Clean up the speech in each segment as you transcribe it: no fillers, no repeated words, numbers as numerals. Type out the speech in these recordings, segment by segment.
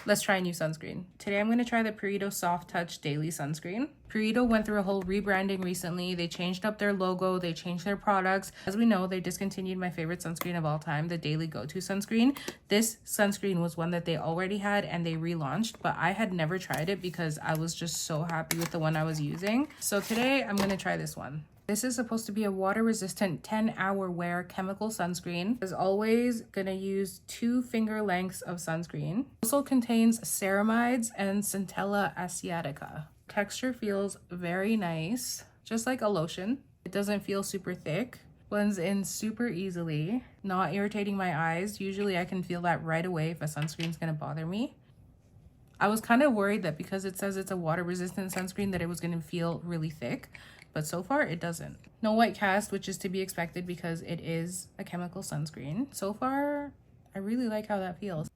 Let's try a new sunscreen. Today I'm going to try the Purito Soft Touch Daily Sunscreen. Purito went through a whole rebranding recently. They changed up their logo, they changed their products. As we know, they discontinued my favorite sunscreen of all time, the Daily Go-To sunscreen. This sunscreen was one that they already had and they relaunched, but I had never tried it because I was just so happy with the one I was using. So today I'm going to try this one. This is supposed to be a water-resistant 10-hour wear chemical sunscreen. As always, gonna use 2 finger lengths of sunscreen. Also contains ceramides and Centella asiatica. Texture feels very nice, just like a lotion. It doesn't feel super thick. Blends in super easily, not irritating my eyes. Usually I can feel that right away if a sunscreen's gonna bother me. I was kind of worried that because it says it's a water-resistant sunscreen that it was gonna feel really thick, but so far it doesn't. No white cast, which is to be expected because it is a chemical sunscreen. So far, I really like how that feels.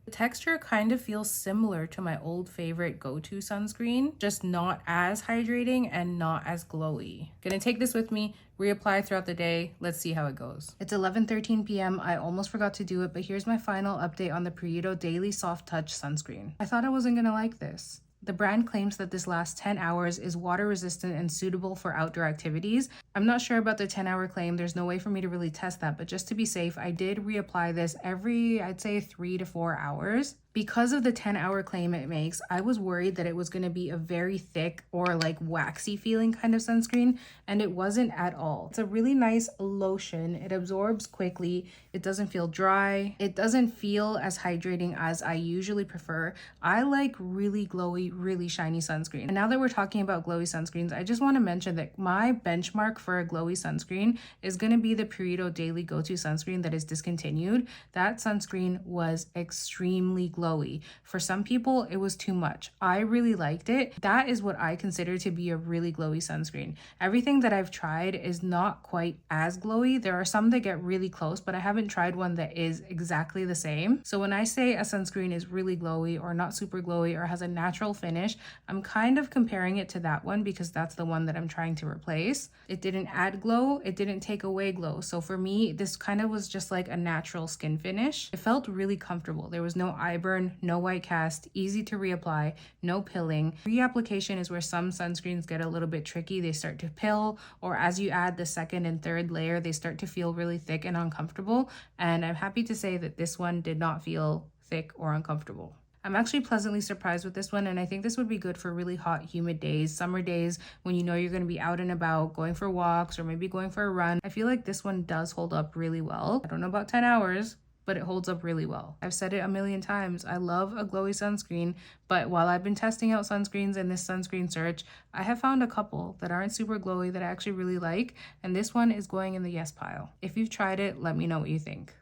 The texture kind of feels similar to my old favorite Go-To sunscreen, just not as hydrating and not as glowy. Gonna take this with me, reapply throughout the day. Let's see how it goes. It's 11:13 p.m. I almost forgot to do it, but here's my final update on the Purito Daily Soft Touch Sunscreen. I thought I wasn't gonna like this. The brand claims that this lasts 10 hours, is water resistant and suitable for outdoor activities. I'm not sure about the 10-hour claim. There's no way for me to really test that, but just to be safe, I did reapply this every, I'd say 3 to 4 hours. Because of the 10-hour claim it makes, I was worried that it was going to be a very thick or like waxy feeling kind of sunscreen, and it wasn't at all. It's a really nice lotion. It absorbs quickly. It doesn't feel dry. It doesn't feel as hydrating as I usually prefer. I like really glowy, really shiny sunscreen. And now that we're talking about glowy sunscreens, I just want to mention that my benchmark for a glowy sunscreen is going to be the Purito Daily Go-To sunscreen that is discontinued. That sunscreen was extremely glowy. For some people, it was too much. I really liked it. That is what I consider to be a really glowy sunscreen. Everything that I've tried is not quite as glowy. There are some that get really close, but I haven't tried one that is exactly the same. So when I say a sunscreen is really glowy or not super glowy or has a natural finish, I'm kind of comparing it to that one because that's the one that I'm trying to replace. It didn't add glow, it didn't take away glow. So for me, this kind of was just like a natural skin finish. It felt really comfortable. There was no eyeburn, no white cast, easy to reapply, no pilling. Reapplication is where some sunscreens get a little bit tricky. They start to pill, or as you add the second and third layer, they start to feel really thick and uncomfortable. And I'm happy to say that this one did not feel thick or uncomfortable. I'm actually pleasantly surprised with this one, and I think this would be good for really hot, humid days, summer days when you know you're going to be out and about, going for walks or maybe going for a run. I feel like this one does hold up really well. I don't know about 10 hours, but it holds up really well. I've said it a million times. I love a glowy sunscreen, but while I've been testing out sunscreens in this sunscreen search, I have found a couple that aren't super glowy that I actually really like, and this one is going in the yes pile. If you've tried it, let me know what you think.